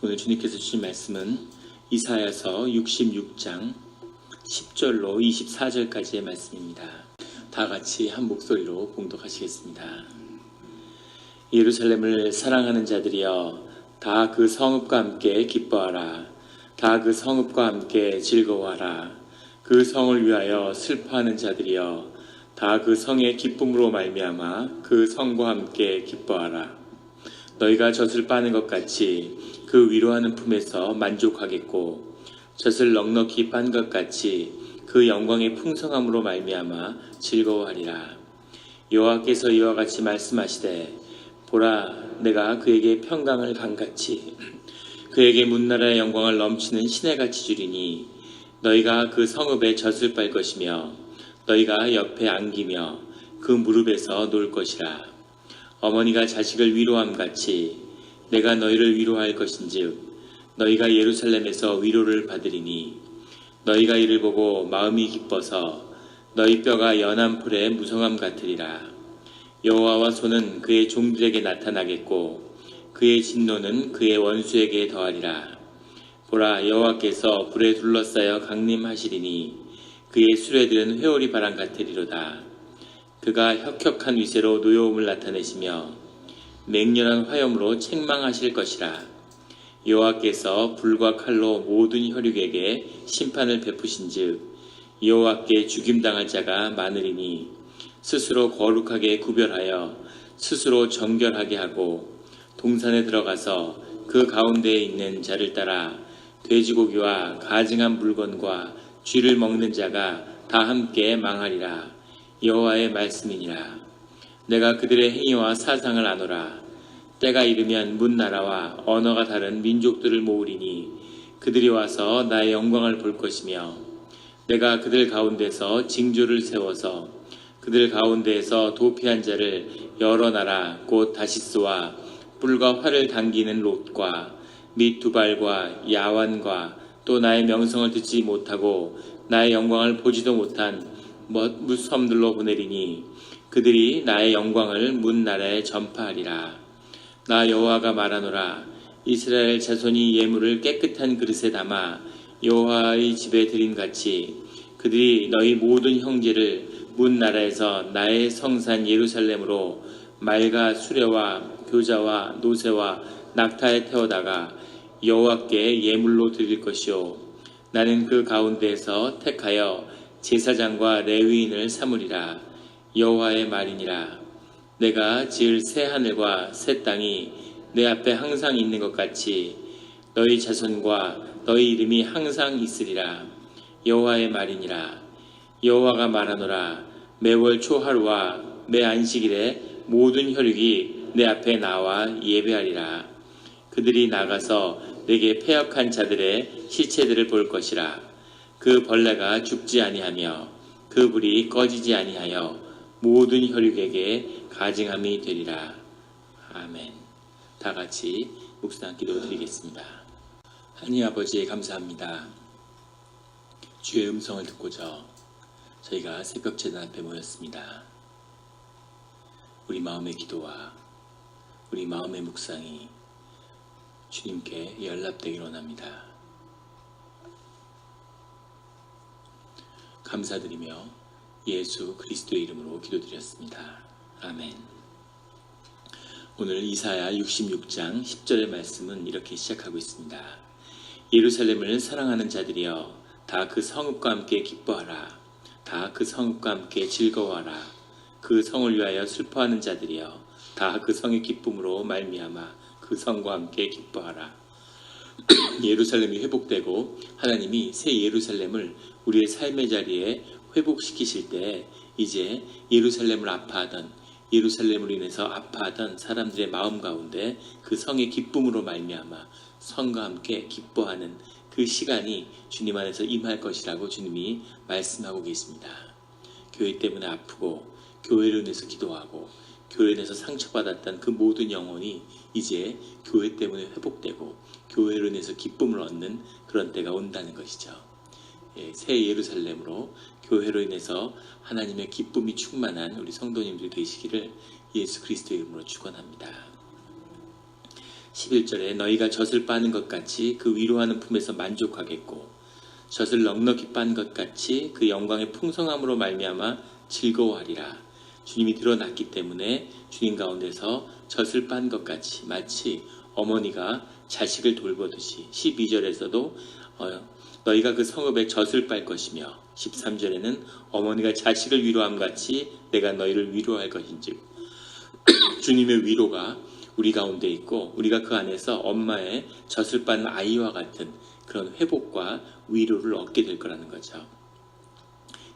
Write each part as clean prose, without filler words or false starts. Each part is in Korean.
오늘 주님께서 주신 말씀은 이사야서 66장 10절로 24절까지의 말씀입니다. 다 같이 한 목소리로 봉독하시겠습니다. 예루살렘을 사랑하는 자들이여, 다 그 성읍과 함께 기뻐하라. 다 그 성읍과 함께 즐거워하라. 그 성을 위하여 슬퍼하는 자들이여, 다 그 성의 기쁨으로 말미암아 그 성과 함께 기뻐하라. 너희가 젖을 빠는 것 같이 그 위로하는 품에서 만족하겠고, 젖을 넉넉히 빤 것 같이 그 영광의 풍성함으로 말미암아 즐거워하리라. 여호와께서 이와 같이 말씀하시되, 보라, 내가 그에게 평강을 강같이 그에게 문나라의 영광을 넘치는 시내같이 주리니, 너희가 그 성읍에 젖을 빨 것이며 너희가 옆에 안기며 그 무릎에서 놀 것이라. 어머니가 자식을 위로함 같이 내가 너희를 위로할 것인즉 너희가 예루살렘에서 위로를 받으리니, 너희가 이를 보고 마음이 기뻐서 너희 뼈가 연한 풀의 무성함 같으리라. 여호와와 손은 그의 종들에게 나타나겠고 그의 진노는 그의 원수에게 더하리라. 보라, 여호와께서 불에 둘러싸여 강림하시리니 그의 수레들은 회오리 바람 같으리로다. 그가 혁혁한 위세로 노여움을 나타내시며 맹렬한 화염으로 책망하실 것이라. 여호와께서 불과 칼로 모든 혈육에게 심판을 베푸신즉 여호와께 죽임당할 자가 많으리니, 스스로 거룩하게 구별하여 스스로 정결하게 하고 동산에 들어가서 그 가운데에 있는 자를 따라 돼지고기와 가증한 물건과 쥐를 먹는 자가 다 함께 망하리라. 여호와의 말씀이니라. 내가 그들의 행위와 사상을 아노라. 때가 이르면 문나라와 언어가 다른 민족들을 모으리니 그들이 와서 나의 영광을 볼 것이며, 내가 그들 가운데서 징조를 세워서 그들 가운데에서 도피한 자를 여러 나라 곧 다시스와 뿔과 활을 당기는 롯과 및 두발과 야완과 또 나의 명성을 듣지 못하고 나의 영광을 보지도 못한 무섬들로 보내리니, 그들이 나의 영광을 문나라에 전파하리라. 나 여호와가 말하노라. 이스라엘 자손이 예물을 깨끗한 그릇에 담아 여호와의 집에 드린 같이 그들이 너희 모든 형제를 문나라에서 나의 성산 예루살렘으로 말과 수레와 교자와 노새와 낙타에 태워다가 여호와께 예물로 드릴 것이요, 나는 그 가운데에서 택하여 제사장과 레위인을 삼으리라. 여호와의 말이니라. 내가 지을 새 하늘과 새 땅이 내 앞에 항상 있는 것 같이 너희 자손과 너희 이름이 항상 있으리라. 여호와의 말이니라. 여호와가 말하노라. 매월 초하루와 매 안식일에 모든 혈육이 내 앞에 나와 예배하리라. 그들이 나가서 내게 패역한 자들의 시체들을 볼 것이라. 그 벌레가 죽지 아니하며 그 불이 꺼지지 아니하여 모든 혈육에게 가증함이 되리라. 아멘. 다 같이 묵상 기도 드리겠습니다. 하나님 아버지, 감사합니다. 주의 음성을 듣고자 저희가 새벽 제단 앞에 모였습니다. 우리 마음의 기도와 우리 마음의 묵상이 주님께 연락되기를 원합니다. 감사드리며 예수 그리스도의 이름으로 기도드렸습니다. 아멘. 오늘 이사야 66장 10절의 말씀은 이렇게 시작하고 있습니다. 예루살렘을 사랑하는 자들이여, 다 그 성읍과 함께 기뻐하라. 다 그 성읍과 함께 즐거워하라. 그 성을 위하여 슬퍼하는 자들이여, 다 그 성의 기쁨으로 말미암아 그 성과 함께 기뻐하라. 예루살렘이 회복되고 하나님이 새 예루살렘을 우리의 삶의 자리에 회복시키실 때, 이제 예루살렘을 아파하던, 예루살렘으로 인해서 아파하던 사람들의 마음 가운데 그 성의 기쁨으로 말미암아 성과 함께 기뻐하는 그 시간이 주님 안에서 임할 것이라고 주님이 말씀하고 계십니다. 교회 때문에 아프고 교회로 인해서 기도하고 교회로 인해서 상처받았던 그 모든 영혼이 이제 교회 때문에 회복되고 교회로 인해서 기쁨을 얻는 그런 때가 온다는 것이죠. 새 예루살렘으로 교회로 인해서 하나님의 기쁨이 충만한 우리 성도님들 되시기를 예수 그리스도의 이름으로 축원합니다. 11절에 너희가 젖을 빠는 것 같이 그 위로하는 품에서 만족하겠고 젖을 넉넉히 빤 것 같이 그 영광의 풍성함으로 말미암아 즐거워하리라. 주님이 드러났기 때문에 주님 가운데서 젖을 빤 것 같이 마치 어머니가 자식을 돌보듯이 12절에서도 너희가 그 성읍에 젖을 빨 것이며 13절에는 어머니가 자식을 위로함 같이 내가 너희를 위로할 것인즉 주님의 위로가 우리 가운데 있고 우리가 그 안에서 엄마의 젖을 빤 아이와 같은 그런 회복과 위로를 얻게 될 거라는 거죠.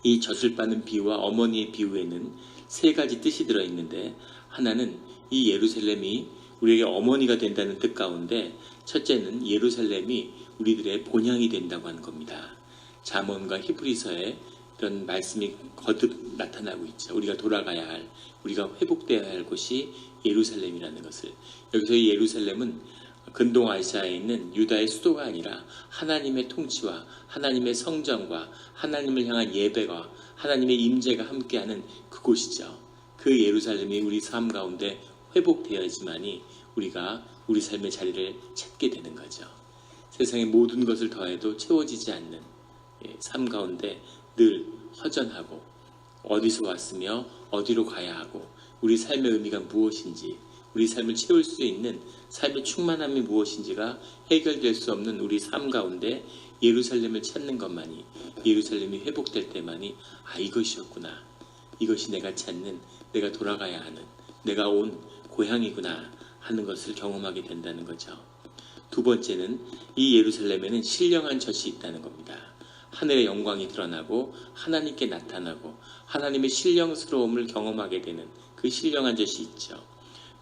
이 젖을 빠는 비유와 어머니의 비유에는 세 가지 뜻이 들어있는데 하나는 이 예루살렘이 우리에게 어머니가 된다는 뜻 가운데 첫째는 예루살렘이 우리들의 본향이 된다고 하는 겁니다. 잠언과 히브리서에 이런 말씀이 거듭 나타나고 있죠. 우리가 돌아가야 할, 우리가 회복되어야 할 곳이 예루살렘이라는 것을. 여기서 이 예루살렘은 근동 아시아에 있는 유다의 수도가 아니라 하나님의 통치와 하나님의 성전과 하나님을 향한 예배와 하나님의 임재가 함께하는 그곳이죠. 그 예루살렘이 우리 삶 가운데 회복되어야지만이 우리가 우리 삶의 자리를 찾게 되는 거죠. 세상의 모든 것을 더해도 채워지지 않는 삶 가운데 늘 허전하고 어디서 왔으며 어디로 가야 하고 우리 삶의 의미가 무엇인지 우리 삶을 채울 수 있는 삶의 충만함이 무엇인지가 해결될 수 없는 우리 삶 가운데 예루살렘을 찾는 것만이 예루살렘이 회복될 때만이 이것이었구나. 이것이 내가 찾는 내가 돌아가야 하는 내가 온 고향이구나 하는 것을 경험하게 된다는 거죠. 두 번째는 이 예루살렘에는 신령한 젖이 있다는 겁니다. 하늘의 영광이 드러나고 하나님께 나타나고 하나님의 신령스러움을 경험하게 되는 그 신령한 젖이 있죠.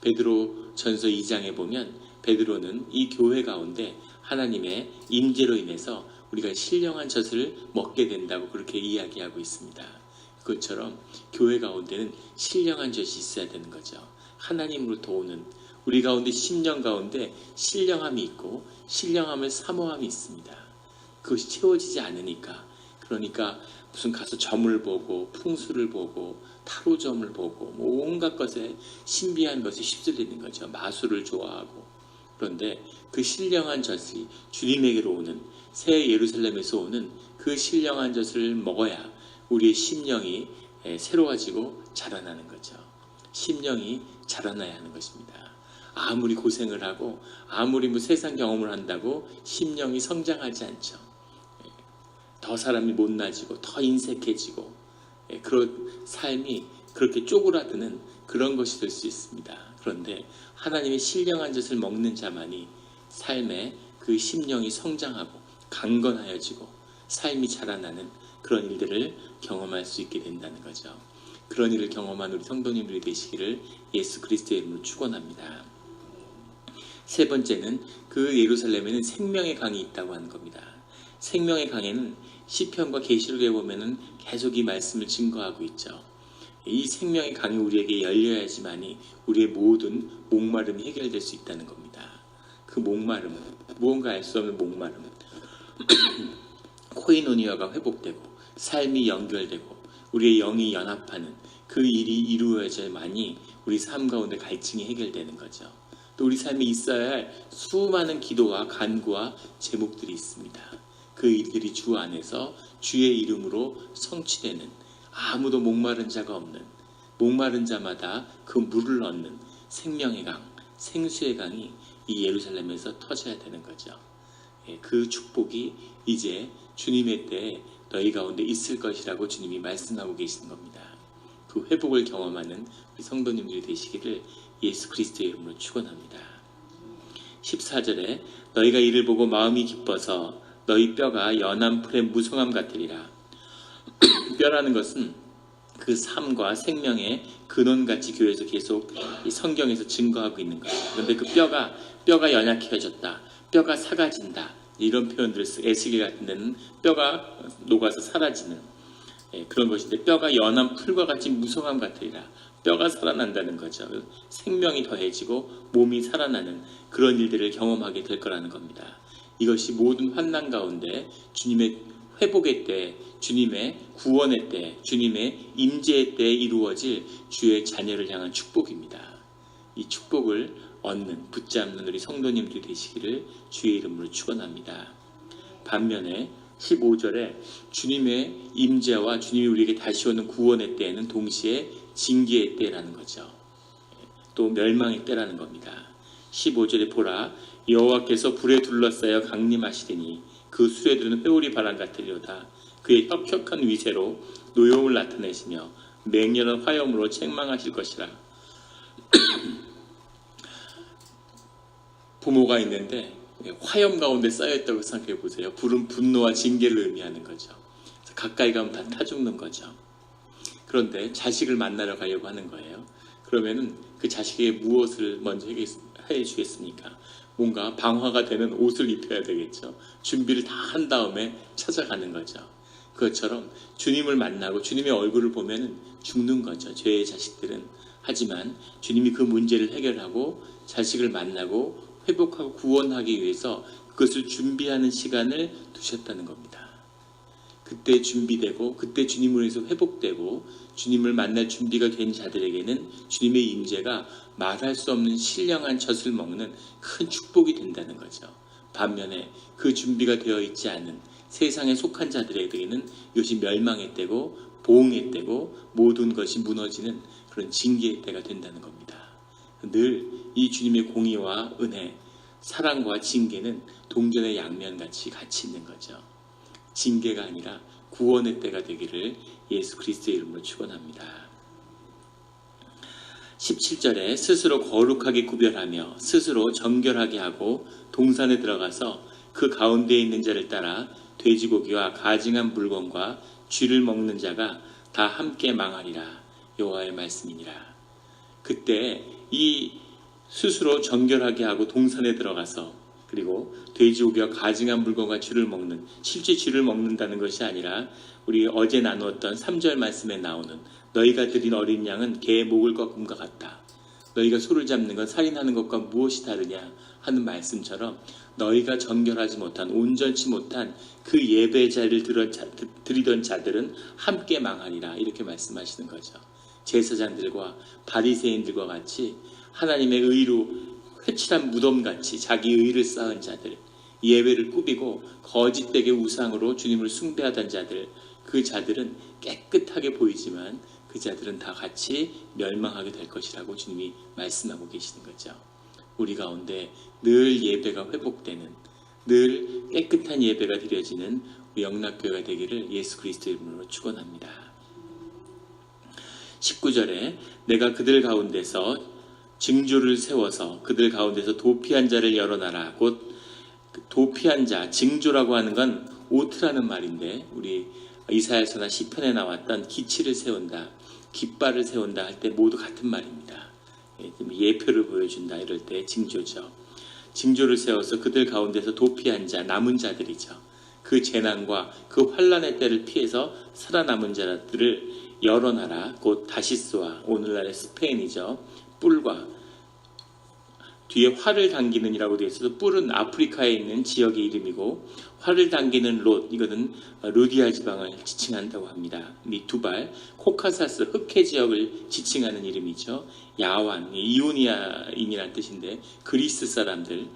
베드로 전서 2장에 보면 베드로는 이 교회 가운데 하나님의 임재로 인해서 우리가 신령한 젖을 먹게 된다고 그렇게 이야기하고 있습니다. 그것처럼 교회 가운데는 신령한 젖이 있어야 되는 거죠. 하나님으로부터 오는 우리 가운데 심령 가운데 신령함이 있고 신령함을 사모함이 있습니다. 그것이 채워지지 않으니까 그러니까 무슨 가서 점을 보고 풍수를 보고 타로점을 보고 온갖 것에 신비한 것에 휩쓸리는 거죠. 마술을 좋아하고. 그런데 그 신령한 젖이 주님에게로 오는 새 예루살렘에서 오는 그 신령한 젖을 먹어야 우리의 심령이 새로워지고 자라나는 거죠. 심령이 자라나야 하는 것입니다. 아무리 고생을 하고 아무리 세상 경험을 한다고 심령이 성장하지 않죠. 더 사람이 못나지고 더 인색해지고 그런 삶이 그렇게 쪼그라드는 그런 것이 될 수 있습니다. 그런데 하나님의 신령한 젖을 먹는 자만이 삶의 그 심령이 성장하고 강건하여지고 삶이 자라나는 그런 일들을 경험할 수 있게 된다는 거죠. 그런 일을 경험한 우리 성도님들이 되시기를 예수 그리스도의 이름으로 축원합니다. 세 번째는 그 예루살렘에는 생명의 강이 있다고 하는 겁니다. 생명의 강에는 시편과 계시록에 보면은 계속 이 말씀을 증거하고 있죠. 이 생명의 강이 우리에게 열려야지만이 우리의 모든 목마름이 해결될 수 있다는 겁니다. 그 목마름은 무언가 알 수 없는 목마름, 코이노니아가 회복되고 삶이 연결되고 우리의 영이 연합하는 그 일이 이루어져야만이 우리 삶 가운데 갈증이 해결되는 거죠. 또 우리 삶에 있어야 할 수많은 기도와 간구와 제목들이 있습니다. 그 일들이 주 안에서 주의 이름으로 성취되는 아무도 목마른 자가 없는 목마른 자마다 그 물을 얻는 생명의 강, 생수의 강이 이 예루살렘에서 터져야 되는 거죠. 그 축복이 이제 주님의 때에 너희 가운데 있을 것이라고 주님이 말씀하고 계시는 겁니다. 그 회복을 경험하는 우리 성도님들이 되시기를 예수 그리스도의 이름으로 축원합니다. 14절에 너희가 이를 보고 마음이 기뻐서 너희 뼈가 연한 풀의 무성함 같으리라. 뼈라는 것은 그 삶과 생명의 근원같이 교회에서 계속 이 성경에서 증거하고 있는 거예요. 그런데 그 뼈가 연약해졌다, 뼈가 사가진다 이런 표현들을 에스겔 같은 데는 뼈가 녹아서 사라지는 그런 것인데 뼈가 연한 풀과 같이 무성함 같으리라. 뼈가 살아난다는 거죠. 생명이 더해지고 몸이 살아나는 그런 일들을 경험하게 될 거라는 겁니다. 이것이 모든 환난 가운데 주님의 회복의 때, 주님의 구원의 때, 주님의 임재의 때에 이루어질 주의 자녀를 향한 축복입니다. 이 축복을 얻는, 붙잡는 우리 성도님들이 되시기를 주의 이름으로 축원합니다. 반면에 15절에 주님의 임재와 주님이 우리에게 다시 오는 구원의 때에는 동시에 징계의 때라는 거죠. 또 멸망의 때라는 겁니다. 15절에 보라, 여호와께서 불에 둘러싸여 강림하시리니 그 수레들은 회오리 바람 같으리로다. 그의 혁혁한 위세로 노여움을 나타내시며 맹렬한 화염으로 책망하실 것이라. 부모가 있는데 화염 가운데 쌓여있다고 생각해 보세요. 불은 분노와 징계를 의미하는 거죠. 가까이 가면 다 타 죽는 거죠. 그런데 자식을 만나러 가려고 하는 거예요. 그러면은 그 자식에게 무엇을 먼저 해 주겠습니까? 뭔가 방화가 되는 옷을 입혀야 되겠죠. 준비를 다 한 다음에 찾아가는 거죠. 그것처럼 주님을 만나고 주님의 얼굴을 보면은 죽는 거죠. 죄의 자식들은. 하지만 주님이 그 문제를 해결하고 자식을 만나고 회복하고 구원하기 위해서 그것을 준비하는 시간을 두셨다는 겁니다. 그때 준비되고 그때 주님을 위해서 회복되고 주님을 만날 준비가 된 자들에게는 주님의 임재가 말할 수 없는 신령한 젖을 먹는 큰 축복이 된다는 거죠. 반면에 그 준비가 되어 있지 않은 세상에 속한 자들에게는 이것이 멸망의 때고 보응의 때고 모든 것이 무너지는 그런 징계의 때가 된다는 겁니다. 늘 이 주님의 공의와 은혜, 사랑과 징계는 동전의 양면같이 같이 있는 거죠. 징계가 아니라 구원의 때가 되기를 예수 그리스도의 이름으로 축원합니다. 17절에 스스로 거룩하게 구별하며 스스로 정결하게 하고 동산에 들어가서 그 가운데에 있는 자를 따라 돼지고기와 가증한 물건과 쥐를 먹는 자가 다 함께 망하리라. 여호와의 말씀이니라. 그때 이 스스로 정결하게 하고 동산에 들어가서 그리고 돼지고기와 가증한 물건과 쥐를 먹는, 실제 쥐를 먹는다는 것이 아니라 우리 어제 나누었던 3절 말씀에 나오는 너희가 드린 어린 양은 개의 목을 꺾음과 같다. 너희가 소를 잡는 건 살인하는 것과 무엇이 다르냐 하는 말씀처럼 너희가 정결하지 못한, 온전치 못한 그 예배자를 드리던 자들은 함께 망하리라. 이렇게 말씀하시는 거죠. 제사장들과 바리새인들과 같이 하나님의 의로 회칠한 무덤같이 자기 의를 쌓은 자들, 예배를 꾸미고 거짓되게 우상으로 주님을 숭배하던 자들, 그 자들은 깨끗하게 보이지만 그 자들은 다 같이 멸망하게 될 것이라고 주님이 말씀하고 계시는 거죠. 우리 가운데 늘 예배가 회복되는, 늘 깨끗한 예배가 드려지는 우리 영락교회가 되기를 예수 그리스도 이름으로 축원합니다. 19절에 내가 그들 가운데서 징조를 세워서 그들 가운데서 도피한 자를 열어놔라. 곧 도피한 자, 징조라고 하는 건 오트라는 말인데 우리 이사야서나 시편에 나왔던 기치를 세운다, 깃발을 세운다 할 때 모두 같은 말입니다. 예표를 보여준다 이럴 때 징조죠. 징조를 세워서 그들 가운데서 도피한 자, 남은 자들이죠. 그 재난과 그 환난의 때를 피해서 살아남은 자들을 열어놔라. 곧 다시스와 오늘날의 스페인이죠. 뿔과 뒤에 활을 당기는 이라고 되어 있어서 뿔은 아프리카에 있는 지역의 이름이고 활을 당기는 롯, 이거는 루디아 지방을 지칭한다고 합니다. 이 두 발, 코카사스, 흑해 지역을 지칭하는 이름이죠. 야완, 이오니아인이라는 뜻인데 그리스 사람들을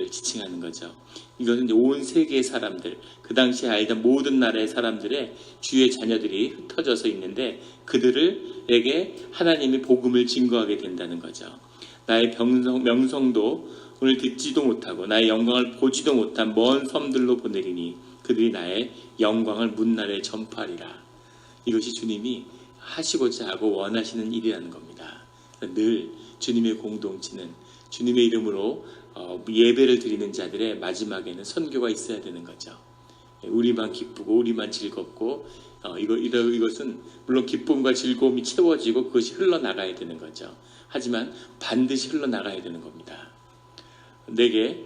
지칭하는 거죠. 이것은 이제 온 세계의 사람들, 그 당시에 알던 모든 나라의 사람들의 주의 자녀들이 흩어져서 있는데 그들에게 하나님이 복음을 증거하게 된다는 거죠. 나의 명성도 오늘 듣지도 못하고 나의 영광을 보지도 못한 먼 섬들로 보내리니 그들이 나의 영광을 문나라에 전파하리라. 이것이 주님이 하시고자 하고 원하시는 일이라는 겁니다. 늘 주님의 공동체는 주님의 이름으로 예배를 드리는 자들의 마지막에는 선교가 있어야 되는 거죠. 우리만 기쁘고 우리만 즐겁고 이것은 물론 기쁨과 즐거움이 채워지고 그것이 흘러나가야 되는 거죠. 하지만 반드시 흘러나가야 되는 겁니다. 내게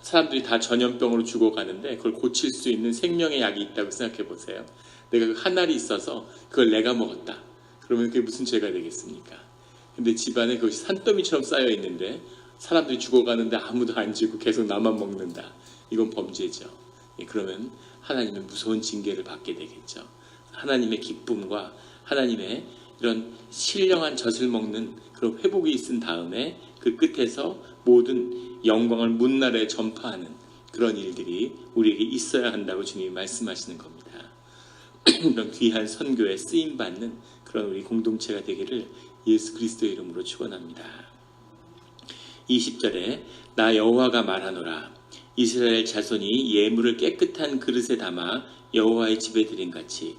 사람들이 다 전염병으로 죽어가는데 그걸 고칠 수 있는 생명의 약이 있다고 생각해 보세요. 내가 한 알이 있어서 그걸 내가 먹었다. 그러면 그게 무슨 죄가 되겠습니까? 근데 집안에 그것이 산더미처럼 쌓여 있는데 사람들이 죽어가는데 아무도 안 지고 계속 나만 먹는다. 이건 범죄죠. 그러면 하나님의 무서운 징계를 받게 되겠죠. 하나님의 기쁨과 하나님의 이런 신령한 젖을 먹는 그런 회복이 있은 다음에 그 끝에서 모든 영광을 문나라에 전파하는 그런 일들이 우리에게 있어야 한다고 주님이 말씀하시는 겁니다. 이런 귀한 선교에 쓰임받는 그런 우리 공동체가 되기를 예수 그리스도의 이름으로 축원합니다. 20절에 나 여호와가 말하노라 이스라엘 자손이 예물을 깨끗한 그릇에 담아 여호와의 집에 드린 같이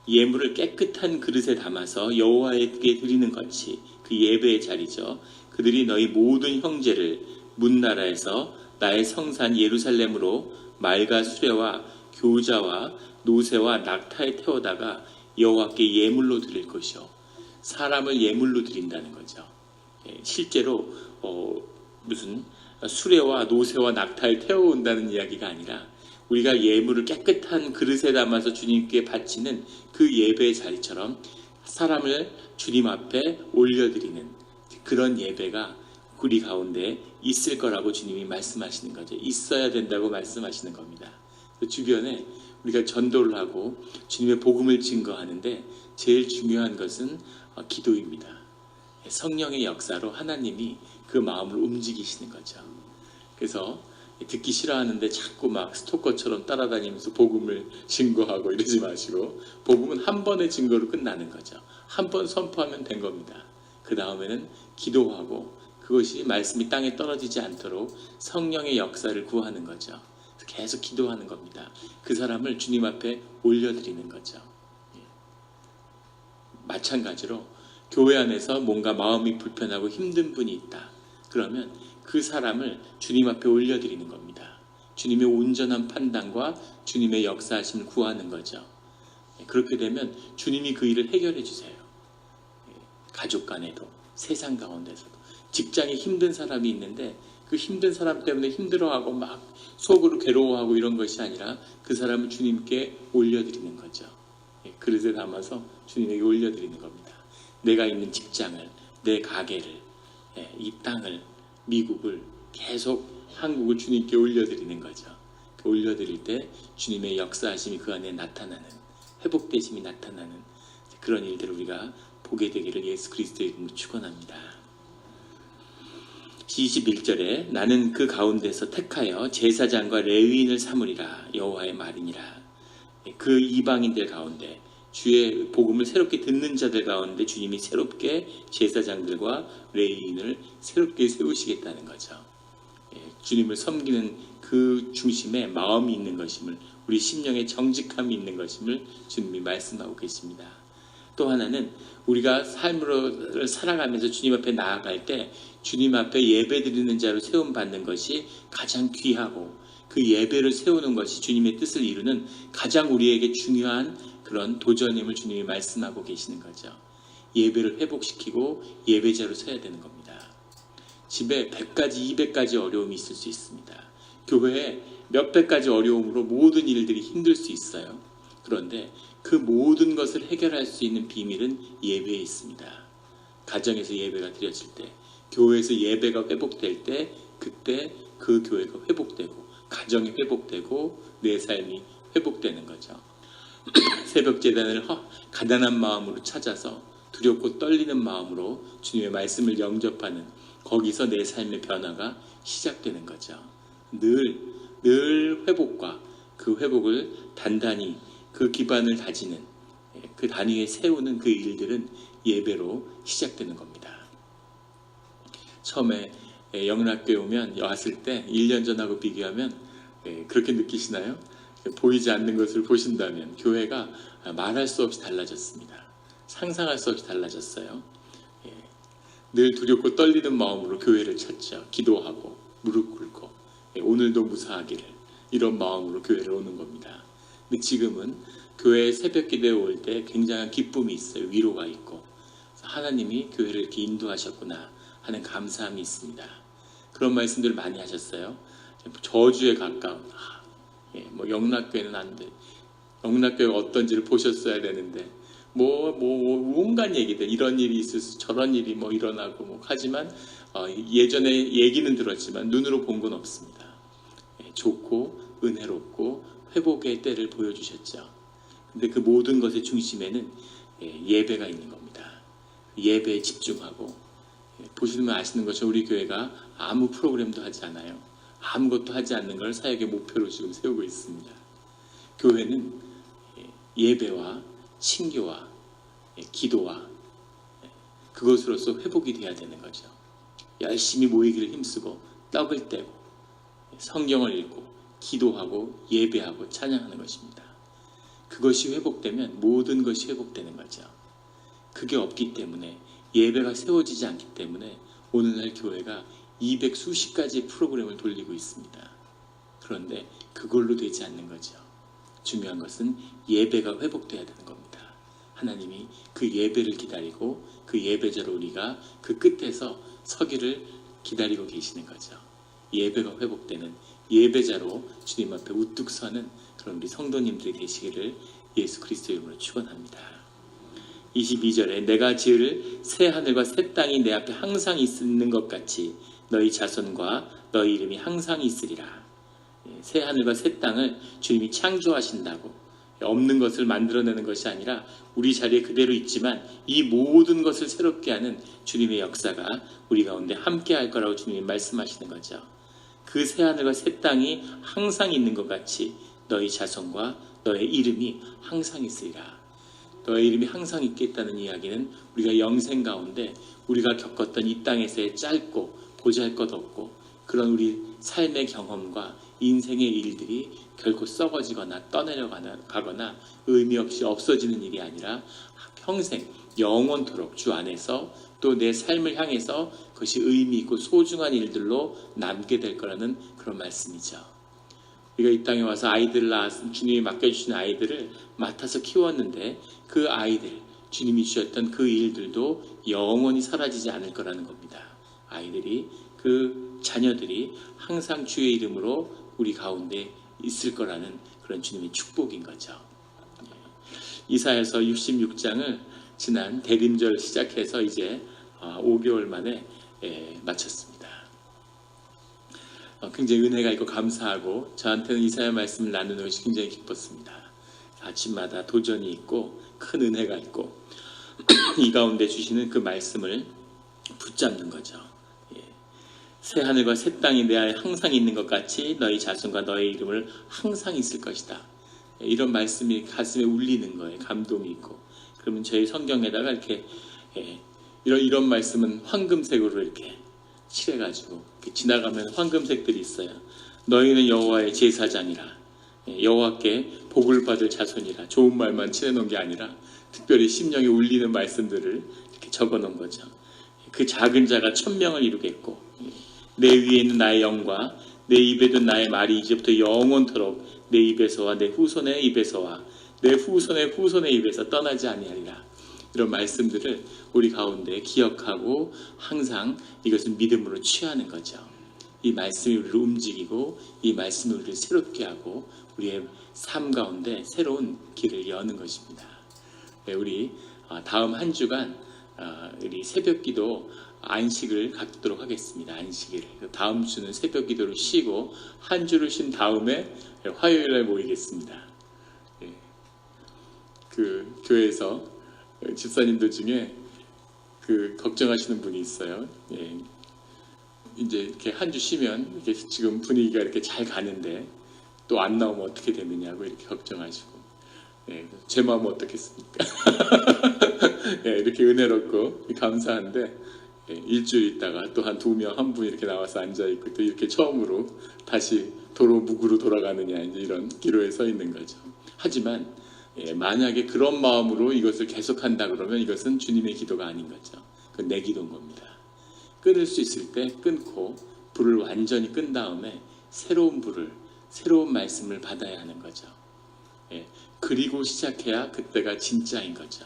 예물을 깨끗한 그릇에 담아서 여호와에게 드리는 것이 그 예배의 자리죠. 그들이 너희 모든 형제를 문나라에서 나의 성산 예루살렘으로 말과 수레와 교자와 노새와 낙타에 태워다가 여호와께 예물로 드릴 것이요. 사람을 예물로 드린다는 거죠. 실제로 무슨 수레와 노새와 낙타에 태워온다는 이야기가 아니라 우리가 예물을 깨끗한 그릇에 담아서 주님께 바치는 그 예배의 자리처럼 사람을 주님 앞에 올려드리는 그런 예배가 우리 가운데 있을 거라고 주님이 말씀하시는 거죠. 있어야 된다고 말씀하시는 겁니다. 그 주변에 우리가 전도를 하고 주님의 복음을 증거하는데 제일 중요한 것은 기도입니다. 성령의 역사로 하나님이 그 마음을 움직이시는 거죠. 그래서 듣기 싫어하는데 자꾸 막 스토커처럼 따라다니면서 복음을 증거하고 이러지 마시고 복음은 한 번의 증거로 끝나는 거죠. 한 번 선포하면 된 겁니다. 그 다음에는 기도하고 그것이 말씀이 땅에 떨어지지 않도록 성령의 역사를 구하는 거죠. 계속 기도하는 겁니다. 그 사람을 주님 앞에 올려드리는 거죠. 마찬가지로 교회 안에서 뭔가 마음이 불편하고 힘든 분이 있다. 그러면 그 사람을 주님 앞에 올려드리는 겁니다. 주님의 온전한 판단과 주님의 역사하심을 구하는 거죠. 그렇게 되면 주님이 그 일을 해결해 주세요. 가족 간에도 세상 가운데서도 직장에 힘든 사람이 있는데 그 힘든 사람 때문에 힘들어하고 막 속으로 괴로워하고 이런 것이 아니라 그 사람을 주님께 올려드리는 거죠. 그릇에 담아서 주님에게 올려드리는 겁니다. 내가 있는 직장을, 내 가게를, 이 땅을, 미국을 계속 한국을 주님께 올려드리는 거죠. 올려드릴 때 주님의 역사하심이 그 안에 나타나는 회복되심이 나타나는 그런 일들을 우리가 보게 되기를 예수 그리스도의 이름으로 축원합니다. 21절에 나는 그 가운데서 택하여 제사장과 레위인을 삼으리라 여호와의 말이니라. 그 이방인들 가운데 주의 복음을 새롭게 듣는 자들 가운데 주님이 새롭게 제사장들과 레위인을 새롭게 세우시겠다는 거죠. 주님을 섬기는 그 중심에 마음이 있는 것임을 우리 심령에 정직함이 있는 것임을 주님이 말씀하고 계십니다. 또 하나는 우리가 삶으로 살아가면서 주님 앞에 나아갈 때 주님 앞에 예배드리는 자로 세움받는 것이 가장 귀하고 그 예배를 세우는 것이 주님의 뜻을 이루는 가장 우리에게 중요한 그런 도전임을 주님이 말씀하고 계시는 거죠. 예배를 회복시키고 예배자로 서야 되는 겁니다. 집에 100가지, 200가지 어려움이 있을 수 있습니다. 교회에 몇백 가지 어려움으로 모든 일들이 힘들 수 있어요. 그런데 그 모든 것을 해결할 수 있는 비밀은 예배에 있습니다. 가정에서 예배가 드려질 때, 교회에서 예배가 회복될 때 그때 그 교회가 회복되고 가정이 회복되고 내 삶이 회복되는 거죠. 새벽 제단을 가난한 마음으로 찾아서 두렵고 떨리는 마음으로 주님의 말씀을 영접하는 거기서 내 삶의 변화가 시작되는 거죠. 늘 회복과 그 회복을 단단히 그 기반을 다지는 그 단위에 세우는 그 일들은 예배로 시작되는 겁니다. 처음에 영락교회 오면 왔을 때 1년 전하고 비교하면 그렇게 느끼시나요? 보이지 않는 것을 보신다면 교회가 말할 수 없이 달라졌습니다. 상상할 수 없이 달라졌어요. 늘 두렵고 떨리는 마음으로 교회를 찾죠. 기도하고 무릎 꿇고 오늘도 무사하기를 이런 마음으로 교회를 오는 겁니다. 근데 지금은 교회에 새벽 기도에 올 때 굉장한 기쁨이 있어요. 위로가 있고 하나님이 교회를 이렇게 인도하셨구나 하는 감사함이 있습니다. 그런 말씀들을 많이 하셨어요. 저주에 가까운 뭐 영락교회는 안 돼. 영락교회가 어떤지를 보셨어야 되는데 온갖 얘기들 이런 일이 있을 수 저런 일이 일어나고 하지만 예전에 얘기는 들었지만 눈으로 본 건 없습니다. 좋고 은혜롭고 회복의 때를 보여주셨죠. 근데 그 모든 것의 중심에는 예배가 있는 겁니다. 예배에 집중하고, 보시면 아시는 것처럼 우리 교회가 아무 프로그램도 하지 않아요. 아무것도 하지 않는 걸 사역의 목표로 지금 세우고 있습니다. 교회는 예배와 신교와 기도와 그것으로서 회복이 돼야 되는 거죠. 열심히 모이기를 힘쓰고 떡을 떼고 성경을 읽고 기도하고 예배하고 찬양하는 것입니다. 그것이 회복되면 모든 것이 회복되는 거죠. 그게 없기 때문에, 예배가 세워지지 않기 때문에 오늘날 교회가 200 수십 가지 프로그램을 돌리고 있습니다. 그런데 그걸로 되지 않는 거죠. 중요한 것은 예배가 회복돼야 되는 겁니다. 하나님이 그 예배를 기다리고 그 예배자로 우리가 그 끝에서 서기를 기다리고 계시는 거죠. 예배가 회복되는 예배자로 주님 앞에 우뚝 서는 그런 우리 성도님들이 되시기를 예수 그리스도 이름으로 축원합니다. 22절에 내가 지을 새 하늘과 새 땅이 내 앞에 항상 있는 것 같이 너희 자손과 너희 이름이 항상 있으리라. 새 하늘과 새 땅을 주님이 창조하신다고, 없는 것을 만들어내는 것이 아니라 우리 자리에 그대로 있지만 이 모든 것을 새롭게 하는 주님의 역사가 우리 가운데 함께 할 거라고 주님이 말씀하시는 거죠. 그 새 하늘과 새 땅이 항상 있는 것 같이 너희 자손과 너의 이름이 항상 있으리라. 너의 이름이 항상 있겠다는 이야기는 우리가 영생 가운데 우리가 겪었던 이 땅에서의 짧고 보잘것없고 그런 우리 삶의 경험과 인생의 일들이 결코 썩어지거나 떠내려가거나 의미 없이 없어지는 일이 아니라 평생 영원토록 주 안에서 또 내 삶을 향해서 그것이 의미 있고 소중한 일들로 남게 될 거라는 그런 말씀이죠. 우리가 이 땅에 와서 아이들을 낳아서 주님이 맡겨주신 아이들을 맡아서 키웠는데 그 아이들, 주님이 주셨던 그 일들도 영원히 사라지지 않을 거라는 겁니다. 아이들이, 그 자녀들이 항상 주의 이름으로 우리 가운데 있을 거라는 그런 주님의 축복인 거죠. 이사야서 66장을 지난 대림절 시작해서 이제 5개월 만에 마쳤습니다. 굉장히 은혜가 있고 감사하고 저한테는 이사야 말씀을 나누는 것이 굉장히 기뻤습니다. 아침마다 도전이 있고 큰 은혜가 있고 이 가운데 주시는 그 말씀을 붙잡는 거죠. 새 하늘과 새 땅이 내 안에 항상 있는 것 같이 너희 자손과 너의 이름을 항상 있을 것이다. 이런 말씀이 가슴에 울리는 거예요. 감동이 있고. 그러면 저희 성경에다가 이렇게 이런 말씀은 황금색으로 이렇게 칠해가지고 이렇게 지나가면 황금색들이 있어요. 너희는 여호와의 제사장이라, 여호와께 복을 받을 자손이라. 좋은 말만 칠해놓은 게 아니라 특별히 심령에 울리는 말씀들을 이렇게 적어놓은 거죠. 그 작은 자가 1000명을 이루겠고 내 위에 있는 나의 영과 내 입에 둔 나의 말이 이제부터 영원토록 내 입에서와 내 후손의 입에서와 내 후손의 후손의 입에서 떠나지 아니하리라. 이런 말씀들을 우리 가운데 기억하고 항상 이것을 믿음으로 취하는 거죠. 이 말씀이 우리를 움직이고 이 말씀이 우리를 새롭게 하고 우리의 삶 가운데 새로운 길을 여는 것입니다. 우리 다음 한 주간 우리 새벽기도 안식을 갖도록 하겠습니다. 안식일. 다음 주는 새벽기도를 쉬고 한 주를 쉰 다음에 화요일에 모이겠습니다. 그 교회에서 집사님들 중에 그 걱정하시는 분이 있어요. 이제 이렇게 한 주 쉬면 이렇게 지금 분위기가 이렇게 잘 가는데 또 안 나오면 어떻게 되느냐고 이렇게 걱정하시고, 제 마음은 어떻겠습니까? 이렇게 은혜롭고 감사한데 일주일 있다가 또 한 2명, 한 분 이렇게 나와서 앉아 있고 또 이렇게 처음으로 다시 도로 묵으로 돌아가느냐 이제 이런 기로에 서 있는 거죠. 하지만 만약에 그런 마음으로 이것을 계속한다 그러면 이것은 주님의 기도가 아닌 거죠. 그건 내 기도인 겁니다. 끊을 수 있을 때 끊고 불을 완전히 끈 다음에 새로운 불을, 새로운 말씀을 받아야 하는 거죠. 그리고 시작해야 그때가 진짜인 거죠.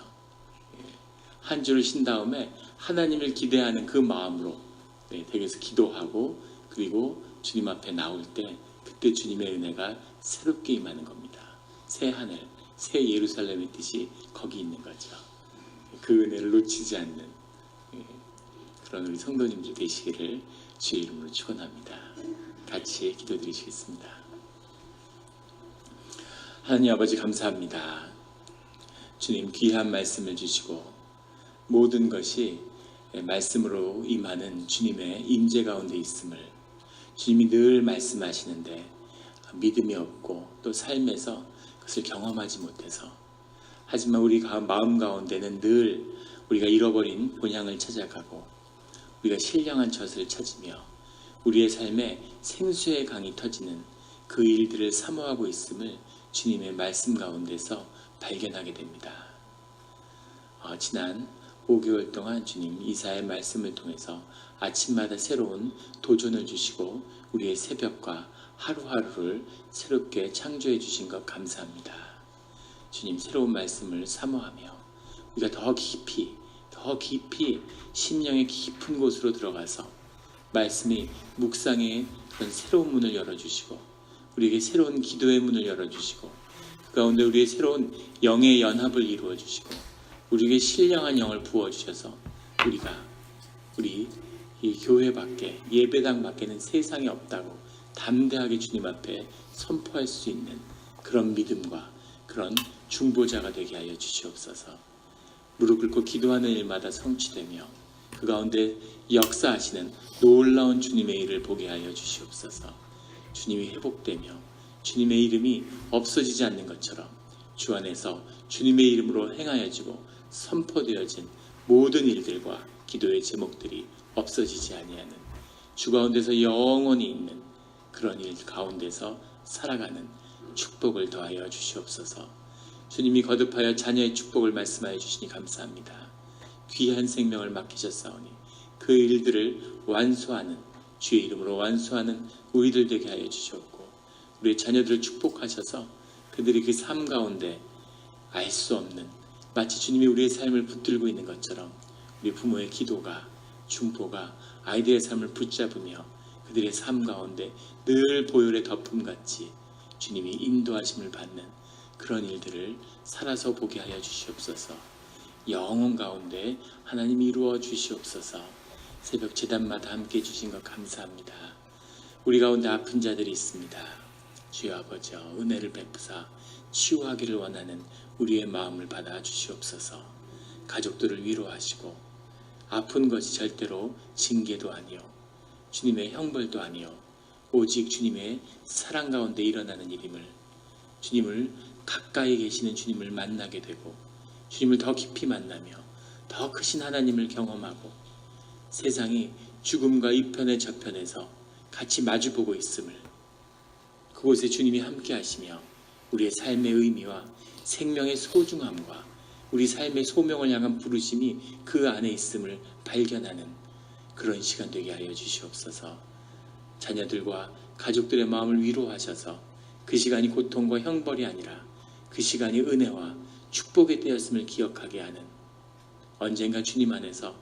한 주를 쉰 다음에 하나님을 기대하는 그 마음으로 댁에서 기도하고 그리고 주님 앞에 나올 때 그때 주님의 은혜가 새롭게 임하는 겁니다. 새 하늘, 새 예루살렘의 뜻이 거기 있는 거죠. 그 은혜를 놓치지 않는 그런 우리 성도님들 되시기를 주의 이름으로 축원합니다. 같이 기도드리시겠습니다. 하나님 아버지 감사합니다. 주님 귀한 말씀을 주시고 모든 것이 말씀으로 임하는 주님의 임재 가운데 있음을 주님이 늘 말씀하시는데 믿음이 없고 또 삶에서 그것을 경험하지 못해서 하지만 우리 마음 가운데는 늘 우리가 잃어버린 본향을 찾아가고 우리가 신령한 젖을 찾으며 우리의 삶에 생수의 강이 터지는 그 일들을 사모하고 있음을 주님의 말씀 가운데서 발견하게 됩니다. 지난 5개월 동안 주님 이사의 말씀을 통해서 아침마다 새로운 도전을 주시고 우리의 새벽과 하루하루를 새롭게 창조해 주신 것 감사합니다. 주님 새로운 말씀을 사모하며 우리가 더 깊이 심령의 깊은 곳으로 들어가서 말씀이 묵상의 그런 새로운 문을 열어주시고 우리에게 새로운 기도의 문을 열어주시고 그 가운데 우리의 새로운 영의 연합을 이루어주시고 우리에게 신령한 영을 부어주셔서 우리 이 교회 밖에 예배당 밖에는 세상이 없다고 담대하게 주님 앞에 선포할 수 있는 그런 믿음과 그런 중보자가 되게 하여 주시옵소서. 무릎 꿇고 기도하는 일마다 성취되며 그 가운데 역사하시는 놀라운 주님의 일을 보게 하여 주시옵소서. 주님이 회복되며 주님의 이름이 없어지지 않는 것처럼 주 안에서 주님의 이름으로 행하여지고 선포되어진 모든 일들과 기도의 제목들이 없어지지 아니하는 주 가운데서 영원히 있는 그런 일 가운데서 살아가는 축복을 더하여 주시옵소서. 주님이 거듭하여 자녀의 축복을 말씀하여 주시니 감사합니다. 귀한 생명을 맡기셨사오니 그 일들을 완수하는 주의 이름으로 완수하는 우리들 되게 하여 주시옵고 우리의 자녀들을 축복하셔서 그들이 그 삶 가운데 알 수 없는 마치 주님이 우리의 삶을 붙들고 있는 것처럼 우리 부모의 기도가 중보가 아이들의 삶을 붙잡으며 그들의 삶 가운데 늘 보혈의 덮음같이 주님이 인도하심을 받는 그런 일들을 살아서 보게 하여 주시옵소서. 영혼 가운데 하나님 이루어 주시옵소서. 새벽 제단마다 함께 해주신 것 감사합니다. 우리 가운데 아픈 자들이 있습니다. 주여 아버지여 은혜를 베푸사 치유하기를 원하는 우리의 마음을 받아 주시옵소서. 가족들을 위로하시고 아픈 것이 절대로 징계도 아니요 주님의 형벌도 아니요 오직 주님의 사랑 가운데 일어나는 일임을 주님을 가까이 계시는 주님을 만나게 되고 주님을 더 깊이 만나며 더 크신 하나님을 경험하고 세상이 죽음과 이편의 저편에서 같이 마주보고 있음을 그곳에 주님이 함께 하시며 우리의 삶의 의미와 생명의 소중함과 우리 삶의 소명을 향한 부르심이 그 안에 있음을 발견하는 그런 시간 되게 하여 주시옵소서. 자녀들과 가족들의 마음을 위로하셔서 그 시간이 고통과 형벌이 아니라 그 시간이 은혜와 축복의 때였음을 기억하게 하는 언젠가 주님 안에서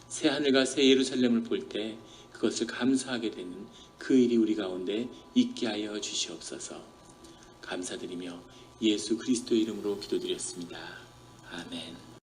새 하늘과 새 예루살렘을 볼 때 그것을 감사하게 되는 그 일이 우리 가운데 있게 하여 주시옵소서. 감사드리며 예수 그리스도 이름으로 기도드렸습니다. 아멘.